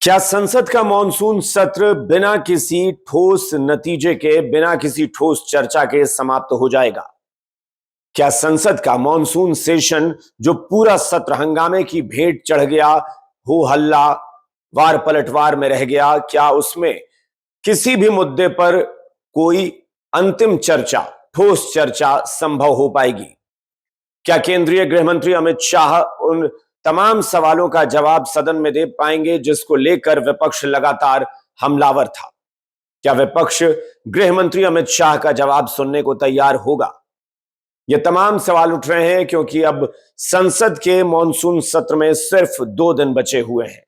क्या संसद का मॉनसून सत्र बिना किसी ठोस नतीजे के, बिना किसी ठोस चर्चा के समाप्त हो जाएगा? क्या संसद का मॉनसून सेशन, जो पूरा सत्र हंगामे की भेंट चढ़ गया, हो हल्ला, वार पलटवार में रह गया, क्या उसमें किसी भी मुद्दे पर कोई अंतिम चर्चा, ठोस चर्चा संभव हो पाएगी? क्या केंद्रीय गृह मंत्री अमित शाह उन तमाम सवालों का जवाब सदन में दे पाएंगे जिसको लेकर विपक्ष लगातार हमलावर था? क्या विपक्ष गृह मंत्री अमित शाह का जवाब सुनने को तैयार होगा? ये तमाम सवाल उठ रहे हैं क्योंकि अब संसद के मॉनसून सत्र में सिर्फ 2 दिन बचे हुए हैं।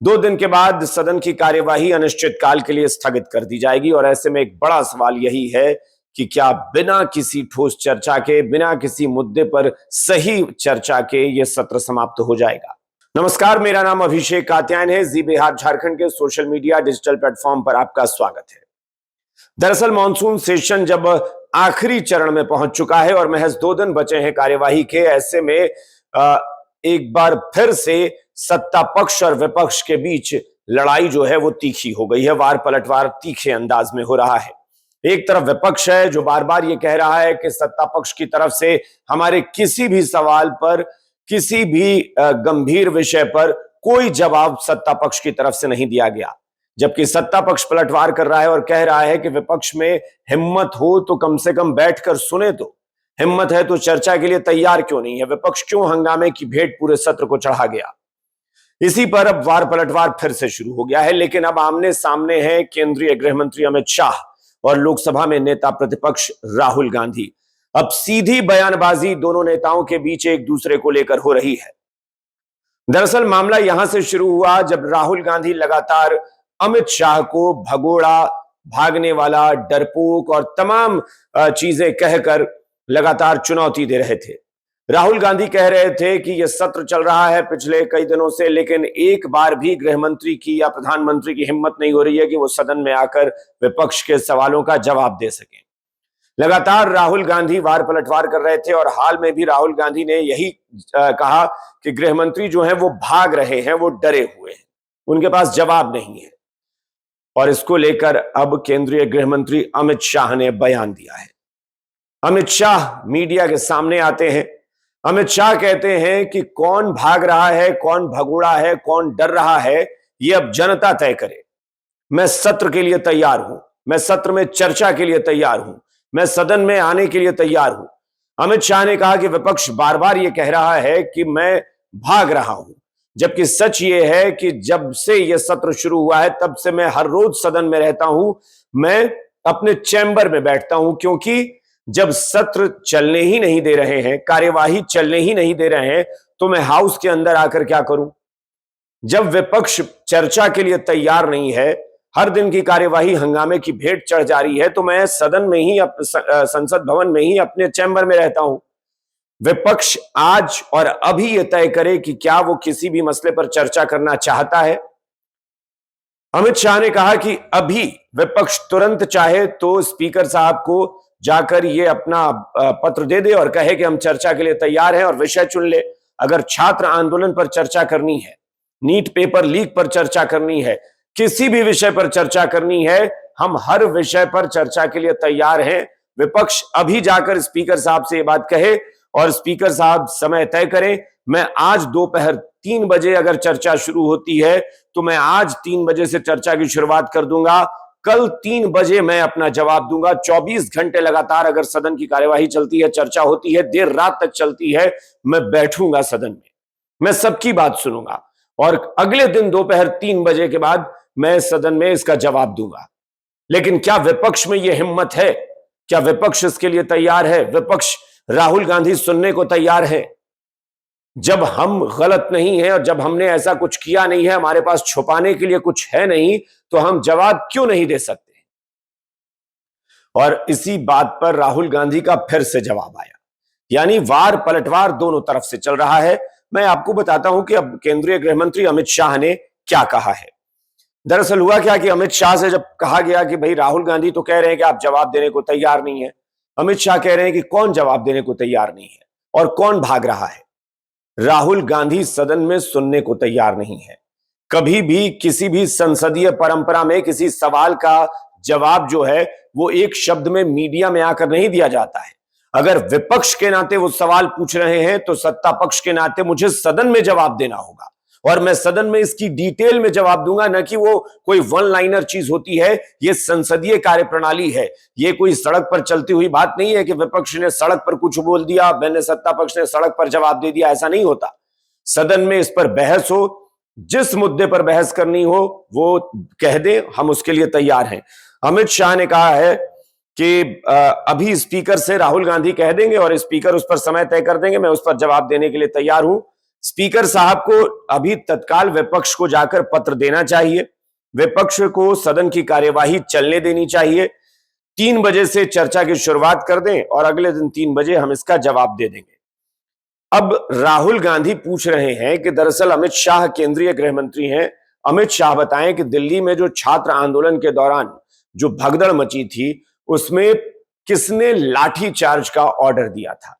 2 दिन के बाद सदन की कार्यवाही अनिश्चितकाल के लिए स्थगित कर दी जाएगी और ऐसे में एक बड़ा सवाल यही है कि क्या बिना किसी ठोस चर्चा के, बिना किसी मुद्दे पर सही चर्चा के यह सत्र समाप्त हो जाएगा? नमस्कार, मेरा नाम अभिषेक कात्यायन है। जी बिहार झारखंड के सोशल मीडिया डिजिटल प्लेटफॉर्म पर आपका स्वागत है। दरअसल मॉनसून सेशन जब आखिरी चरण में पहुंच चुका है और महज 2 दिन बचे हैं कार्यवाही के, ऐसे में एक बार फिर से सत्ता पक्ष और विपक्ष के बीच लड़ाई जो है वो तीखी हो गई है। वार पलटवार तीखे अंदाज में हो रहा है। एक तरफ विपक्ष है जो बार बार ये कह रहा है कि सत्ता पक्ष की तरफ से हमारे किसी भी सवाल पर, किसी भी गंभीर विषय पर कोई जवाब सत्ता पक्ष की तरफ से नहीं दिया गया, जबकि सत्ता पक्ष पलटवार कर रहा है और कह रहा है कि विपक्ष में हिम्मत हो तो कम से कम बैठकर सुने, तो हिम्मत है तो चर्चा के लिए तैयार क्यों नहीं है? विपक्ष क्यों हंगामे की भेंट पूरे सत्र को चढ़ा गया? इसी पर अब वार पलटवार फिर से शुरू हो गया है, लेकिन अब आमने सामने है केंद्रीय गृह मंत्री अमित शाह और लोकसभा में नेता प्रतिपक्ष राहुल गांधी। अब सीधी बयानबाजी दोनों नेताओं के बीच एक दूसरे को लेकर हो रही है। दरअसल मामला यहां से शुरू हुआ जब राहुल गांधी लगातार अमित शाह को भगोड़ा, भागने वाला, डरपोक और तमाम चीजें कहकर लगातार चुनौती दे रहे थे। राहुल गांधी कह रहे थे कि यह सत्र चल रहा है पिछले कई दिनों से, लेकिन एक बार भी गृह मंत्री की या प्रधानमंत्री की हिम्मत नहीं हो रही है कि वो सदन में आकर विपक्ष के सवालों का जवाब दे सकें। लगातार राहुल गांधी वार पलटवार कर रहे थे और हाल में भी राहुल गांधी ने यही कहा कि गृह मंत्री जो है वो भाग रहे हैं, वो डरे हुए हैं, उनके पास जवाब नहीं है। और इसको लेकर अब केंद्रीय गृह मंत्री अमित शाह ने बयान दिया है। अमित शाह मीडिया के सामने आते हैं। अमित शाह कहते हैं कि कौन भाग रहा है, कौन भगोड़ा है, कौन डर रहा है, यह अब जनता तय करे। मैं सत्र के लिए तैयार हूं, मैं सत्र में चर्चा के लिए तैयार हूं, मैं सदन में आने के लिए तैयार हूं। अमित शाह ने कहा कि विपक्ष बार बार यह कह रहा है कि मैं भाग रहा हूं, जबकि सच यह है कि जब से यह सत्र शुरू हुआ है तब से मैं हर रोज सदन में रहता हूं, मैं अपने चैम्बर में बैठता हूं, क्योंकि जब सत्र चलने ही नहीं दे रहे हैं, कार्यवाही चलने ही नहीं दे रहे हैं, तो मैं हाउस के अंदर आकर क्या करूं? जब विपक्ष चर्चा के लिए तैयार नहीं है, हर दिन की कार्यवाही हंगामे की भेंट चढ़ जा रही है, तो मैं सदन में ही, संसद भवन में ही अपने चैम्बर में रहता हूं। विपक्ष आज और अभी यह तय करे कि क्या वो किसी भी मसले पर चर्चा करना चाहता है। अमित शाह ने कहा कि अभी विपक्ष तुरंत चाहे तो स्पीकर साहब को जाकर ये अपना पत्र दे दे और कहे कि हम चर्चा के लिए तैयार हैं और विषय चुन ले। अगर छात्र आंदोलन पर चर्चा करनी है, नीट पेपर लीक पर चर्चा करनी है, किसी भी विषय पर चर्चा करनी है, हम हर विषय पर चर्चा के लिए तैयार हैं। विपक्ष अभी जाकर स्पीकर साहब से ये बात कहे और स्पीकर साहब समय तय करें। मैं आज दोपहर 3 बजे अगर चर्चा शुरू होती है तो मैं आज 3 बजे से चर्चा की शुरुआत कर दूंगा। कल 3 बजे मैं अपना जवाब दूंगा। 24 घंटे लगातार अगर सदन की कार्यवाही चलती है, चर्चा होती है, देर रात तक चलती है, मैं बैठूंगा सदन में, मैं सबकी बात सुनूंगा और अगले दिन दोपहर 3 बजे के बाद मैं सदन में इसका जवाब दूंगा। लेकिन क्या विपक्ष में यह हिम्मत है? क्या विपक्ष इसके लिए तैयार है? विपक्ष राहुल गांधी सुनने को तैयार है? जब हम गलत नहीं है और जब हमने ऐसा कुछ किया नहीं है, हमारे पास छुपाने के लिए कुछ है नहीं, तो हम जवाब क्यों नहीं दे सकते? और इसी बात पर राहुल गांधी का फिर से जवाब आया, यानी वार पलटवार दोनों तरफ से चल रहा है। मैं आपको बताता हूं कि अब केंद्रीय गृह मंत्री अमित शाह ने क्या कहा है। दरअसल हुआ क्या कि अमित शाह से जब कहा गया कि भाई राहुल गांधी तो कह रहे हैं कि आप जवाब देने को तैयार नहीं है, अमित शाह कह रहे हैं कि कौन जवाब देने को तैयार नहीं है और कौन भाग रहा है। राहुल गांधी सदन में सुनने को तैयार नहीं है। कभी भी किसी भी संसदीय परंपरा में किसी सवाल का जवाब जो है वो एक शब्द में मीडिया में आकर नहीं दिया जाता है। अगर विपक्ष के नाते वो सवाल पूछ रहे हैं तो सत्ता पक्ष के नाते मुझे सदन में जवाब देना होगा, और मैं सदन में इसकी डिटेल में जवाब दूंगा, न कि वो कोई वन लाइनर चीज होती है। ये संसदीय कार्यप्रणाली है, ये कोई सड़क पर चलती हुई बात नहीं है कि विपक्ष ने सड़क पर कुछ बोल दिया, मैंने सत्ता पक्ष ने सड़क पर जवाब दे दिया, ऐसा नहीं होता। सदन में इस पर बहस हो, जिस मुद्दे पर बहस करनी हो वो कह दे, हम उसके लिए तैयार हैं। अमित शाह ने कहा है कि अभी स्पीकर से राहुल गांधी कह देंगे और स्पीकर उस पर समय तय कर देंगे, मैं उस पर जवाब देने के लिए तैयार हूं। स्पीकर साहब को अभी तत्काल विपक्ष को जाकर पत्र देना चाहिए, विपक्ष को सदन की कार्यवाही चलने देनी चाहिए। 3 बजे से चर्चा की शुरुआत कर दें और अगले दिन 3 बजे हम इसका जवाब दे देंगे। अब राहुल गांधी पूछ रहे हैं कि दरअसल अमित शाह केंद्रीय गृह मंत्री हैं, अमित शाह बताएं कि दिल्ली में जो छात्र आंदोलन के दौरान जो भगदड़ मची थी उसमें किसने लाठी चार्ज का ऑर्डर दिया था।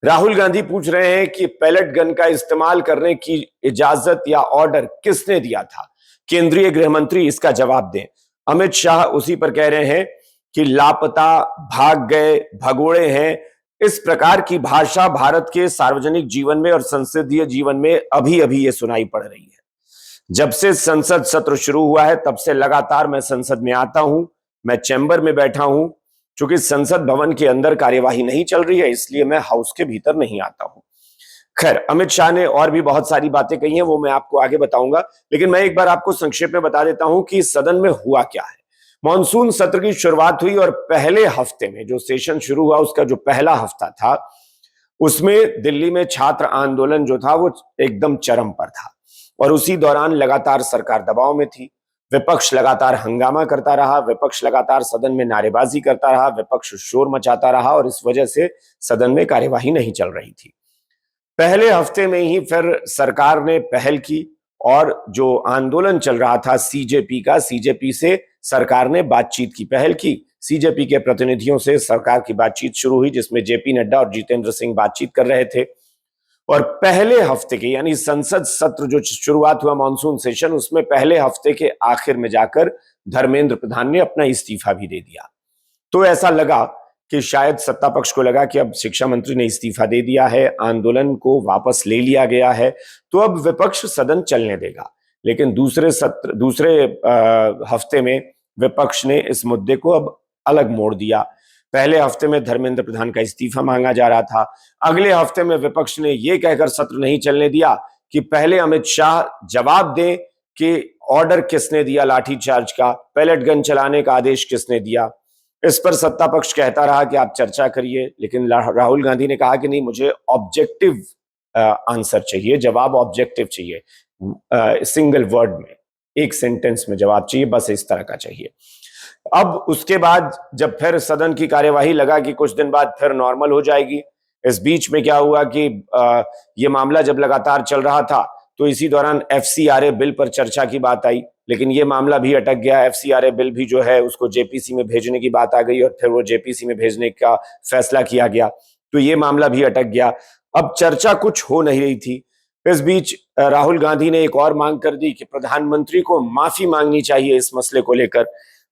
राहुल गांधी पूछ रहे हैं कि पैलेट गन का इस्तेमाल करने की इजाजत या ऑर्डर किसने दिया था, केंद्रीय गृह मंत्री इसका जवाब दें। अमित शाह उसी पर कह रहे हैं कि लापता, भाग गए, भगोड़े हैं, इस प्रकार की भाषा भारत के सार्वजनिक जीवन में और संसदीय जीवन में अभी अभी ये सुनाई पड़ रही है। जब से संसद सत्र शुरू हुआ है तब से लगातार मैं संसद में आता हूं, मैं चैम्बर में बैठा हूं। चूंकि संसद भवन के अंदर कार्यवाही नहीं चल रही है इसलिए मैं हाउस के भीतर नहीं आता हूं। खैर, अमित शाह ने और भी बहुत सारी बातें कही हैं, वो मैं आपको आगे बताऊंगा, लेकिन मैं एक बार आपको संक्षेप में बता देता हूं कि सदन में हुआ क्या है। मॉनसून सत्र की शुरुआत हुई और पहले हफ्ते में जो सेशन शुरू हुआ उसका जो पहला हफ्ता था उसमें दिल्ली में छात्र आंदोलन जो था वो एकदम चरम पर था, और उसी दौरान लगातार सरकार दबाव में थी, विपक्ष लगातार हंगामा करता रहा, विपक्ष लगातार सदन में नारेबाजी करता रहा, विपक्ष शोर मचाता रहा, और इस वजह से सदन में कार्यवाही नहीं चल रही थी। पहले हफ्ते में ही फिर सरकार ने पहल की और जो आंदोलन चल रहा था सीजेपी का, सीजेपी से सरकार ने बातचीत की पहल की। सीजेपी के प्रतिनिधियों से सरकार की बातचीत शुरू हुई जिसमें जेपी नड्डा और जितेंद्र सिंह बातचीत कर रहे थे, और पहले हफ्ते के यानी संसद सत्र जो शुरुआत हुआ मॉनसून सेशन उसमें पहले हफ्ते के आखिर में जाकर धर्मेंद्र प्रधान ने अपना इस्तीफा भी दे दिया। तो ऐसा लगा कि शायद सत्ता पक्ष को लगा कि अब शिक्षा मंत्री ने इस्तीफा दे दिया है, आंदोलन को वापस ले लिया गया है, तो अब विपक्ष सदन चलने देगा। लेकिन दूसरे हफ्ते में विपक्ष ने इस मुद्दे को अब अलग मोड़ दिया। पहले हफ्ते में धर्मेंद्र प्रधान का इस्तीफा मांगा जा रहा था, अगले हफ्ते में विपक्ष ने यह कहकर सत्र नहीं चलने दिया कि पहले अमित शाह जवाब दें कि ऑर्डर किसने दिया लाठीचार्ज का, पैलेट गन चलाने का आदेश किसने दिया। इस पर सत्ता पक्ष कहता रहा कि आप चर्चा करिए, लेकिन राहुल गांधी ने कहा कि नहीं, मुझे ऑब्जेक्टिव आंसर चाहिए, जवाब ऑब्जेक्टिव चाहिए, सिंगल वर्ड में, एक सेंटेंस में जवाब चाहिए, बस इस तरह का चाहिए। अब उसके बाद जब फिर सदन की कार्यवाही लगा कि कुछ दिन बाद फिर नॉर्मल हो जाएगी, इस बीच में क्या हुआ कि ये मामला जब लगातार चल रहा था तो इसी दौरान एफसीआरए बिल पर चर्चा की बात आई, लेकिन ये मामला भी अटक गया। एफसीआरए बिल भी जो है उसको जेपीसी में भेजने की बात आ गई और फिर वो जेपीसी में भेजने का फैसला किया गया, तो ये मामला भी अटक गया। अब चर्चा कुछ हो नहीं रही थी। इस बीच राहुल गांधी ने एक और मांग कर दी कि प्रधानमंत्री को माफी मांगनी चाहिए इस मसले को लेकर।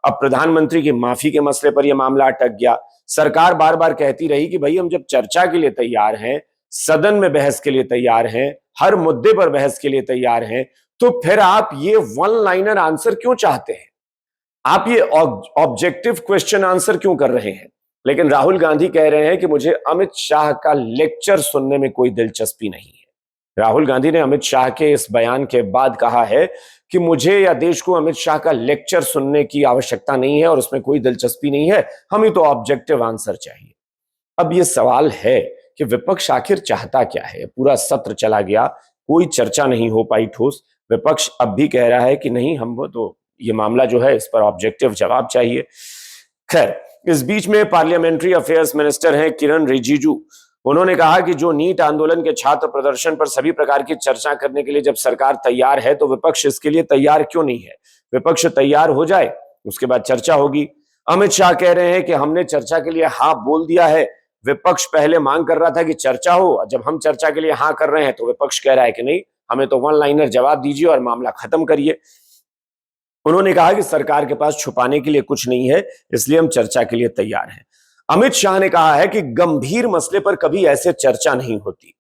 अब प्रधानमंत्री की माफी के मसले पर यह मामला अटक गया। सरकार बार बार कहती रही कि भाई हम जब चर्चा के लिए तैयार हैं, सदन में बहस के लिए तैयार हैं, हर मुद्दे पर बहस के लिए तैयार हैं, तो फिर आप ये वन लाइनर आंसर क्यों चाहते हैं, आप ये ऑब्जेक्टिव क्वेश्चन आंसर क्यों कर रहे हैं। लेकिन राहुल गांधी कह रहे हैं कि मुझे अमित शाह का लेक्चर सुनने में कोई दिलचस्पी नहीं है। राहुल गांधी ने अमित शाह के इस बयान के बाद कहा है कि मुझे या देश को अमित शाह का लेक्चर सुनने की आवश्यकता नहीं है और उसमें कोई दिलचस्पी नहीं है, हमें तो ऑब्जेक्टिव आंसर चाहिए। अब ये सवाल है कि विपक्ष आखिर चाहता क्या है। पूरा सत्र चला गया, कोई चर्चा नहीं हो पाई ठोस। विपक्ष अब भी कह रहा है कि नहीं, हमको तो ये मामला जो है इस पर ऑब्जेक्टिव जवाब चाहिए। खैर, इस बीच में पार्लियामेंट्री अफेयर्स मिनिस्टर हैं किरण रिजिजू, उन्होंने कहा कि जो नीट आंदोलन के छात्र प्रदर्शन पर सभी प्रकार की चर्चा करने के लिए जब सरकार तैयार है तो विपक्ष इसके लिए तैयार क्यों नहीं है। विपक्ष तैयार हो जाए, उसके बाद चर्चा होगी। अमित शाह कह रहे हैं कि हमने चर्चा के लिए हाँ बोल दिया है। विपक्ष पहले मांग कर रहा था कि चर्चा हो, जब हम चर्चा के लिए हाँ कर रहे हैं तो विपक्ष कह रहा है कि नहीं, हमें तो वन लाइनर जवाब दीजिए और मामला खत्म करिए। उन्होंने कहा कि सरकार के पास छुपाने के लिए कुछ नहीं है, इसलिए हम चर्चा के लिए तैयार हैं। अमित शाह ने कहा है कि गंभीर मसले पर कभी ऐसे चर्चा नहीं होती।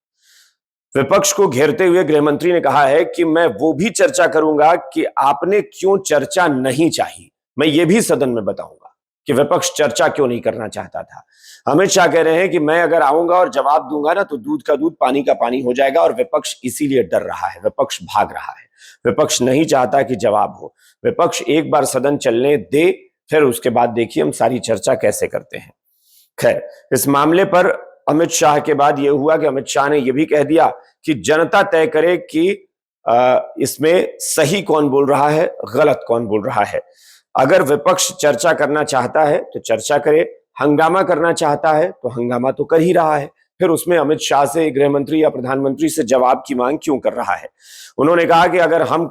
विपक्ष को घेरते हुए गृहमंत्री ने कहा है कि मैं वो भी चर्चा करूंगा कि आपने क्यों चर्चा नहीं चाही। मैं ये भी सदन में बताऊंगा कि विपक्ष चर्चा क्यों नहीं करना चाहता था। अमित शाह कह रहे हैं कि मैं अगर आऊंगा और जवाब दूंगा ना तो दूध का दूध पानी का पानी हो जाएगा, और विपक्ष इसीलिए डर रहा है, विपक्ष भाग रहा है। विपक्ष नहीं चाहता कि जवाब हो। विपक्ष एक बार सदन चलने दे, फिर उसके बाद देखिए हम सारी चर्चा कैसे करते हैं। खैर, इस मामले पर अमित शाह के बाद यह हुआ कि अमित शाह ने यह भी कह दिया कि जनता तय करे कि इसमें सही कौन बोल रहा है, गलत कौन बोल रहा है। अगर विपक्ष चर्चा करना चाहता है तो चर्चा करे, हंगामा करना चाहता है तो हंगामा तो कर ही रहा है, फिर उसमें अमित शाह से, गृह मंत्री या प्रधानमंत्री से जवाब की मांग क्यों कर रहा है। उन्होंने कहा कि अगर हम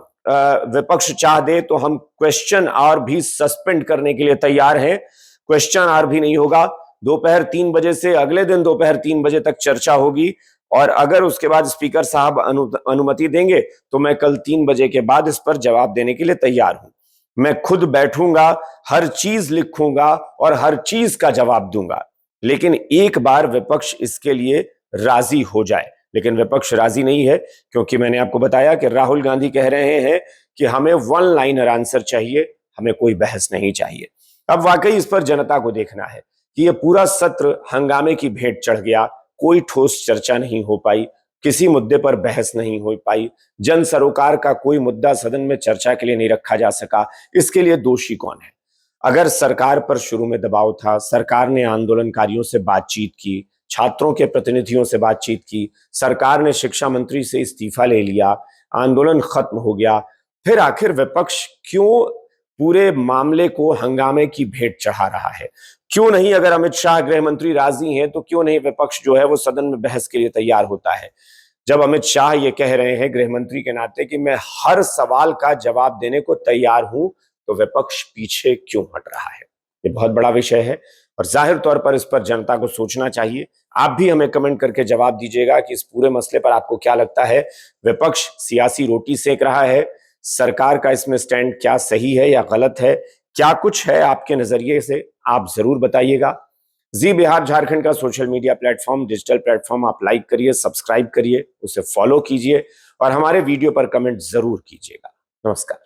विपक्ष चाह दे तो हम क्वेश्चन आवर भी सस्पेंड करने के लिए तैयार हैं। क्वेश्चन आवर भी नहीं होगा, दोपहर 3 बजे से अगले दिन दोपहर 3 बजे तक चर्चा होगी, और अगर उसके बाद स्पीकर साहब अनुमति देंगे तो मैं कल 3 बजे के बाद इस पर जवाब देने के लिए तैयार हूं। मैं खुद बैठूंगा, हर चीज लिखूंगा और हर चीज का जवाब दूंगा, लेकिन एक बार विपक्ष इसके लिए राजी हो जाए। लेकिन विपक्ष राजी नहीं है, क्योंकि मैंने आपको बताया कि राहुल गांधी कह रहे हैं कि हमें वन लाइनर आंसर चाहिए, हमें कोई बहस नहीं चाहिए। अब वाकई इस पर जनता को देखना है कि यह पूरा सत्र हंगामे की भेंट चढ़ गया, कोई ठोस चर्चा नहीं हो पाई, किसी मुद्दे पर बहस नहीं हो पाई, जन सरोकार का कोई मुद्दा सदन में चर्चा के लिए नहीं रखा जा सका। इसके लिए दोषी कौन है? अगर सरकार पर शुरू में दबाव था, सरकार ने आंदोलनकारियों से बातचीत की, छात्रों के प्रतिनिधियों से बातचीत की, सरकार ने शिक्षा मंत्री से इस्तीफा ले लिया, आंदोलन खत्म हो गया, फिर आखिर विपक्ष क्यों पूरे मामले को हंगामे की भेंट चढ़ा रहा है? क्यों नहीं, अगर अमित शाह गृह मंत्री राजी हैं तो क्यों नहीं विपक्ष जो है वो सदन में बहस के लिए तैयार होता है? जब अमित शाह ये कह रहे हैं गृह मंत्री के नाते कि मैं हर सवाल का जवाब देने को तैयार हूं, तो विपक्ष पीछे क्यों हट रहा है? ये बहुत बड़ा विषय है और जाहिर तौर पर इस पर जनता को सोचना चाहिए। आप भी हमें कमेंट करके जवाब दीजिएगा कि इस पूरे मसले पर आपको क्या लगता है। विपक्ष सियासी रोटी सेक रहा है, सरकार का इसमें स्टैंड क्या सही है या गलत है? क्या कुछ है आपके नजरिए से, आप जरूर बताइएगा। जी बिहार झारखंड का social media platform, digital platform आप लाइक करिए, सब्सक्राइब करिए, उसे फॉलो कीजिए और हमारे वीडियो पर कमेंट जरूर कीजिएगा। नमस्कार।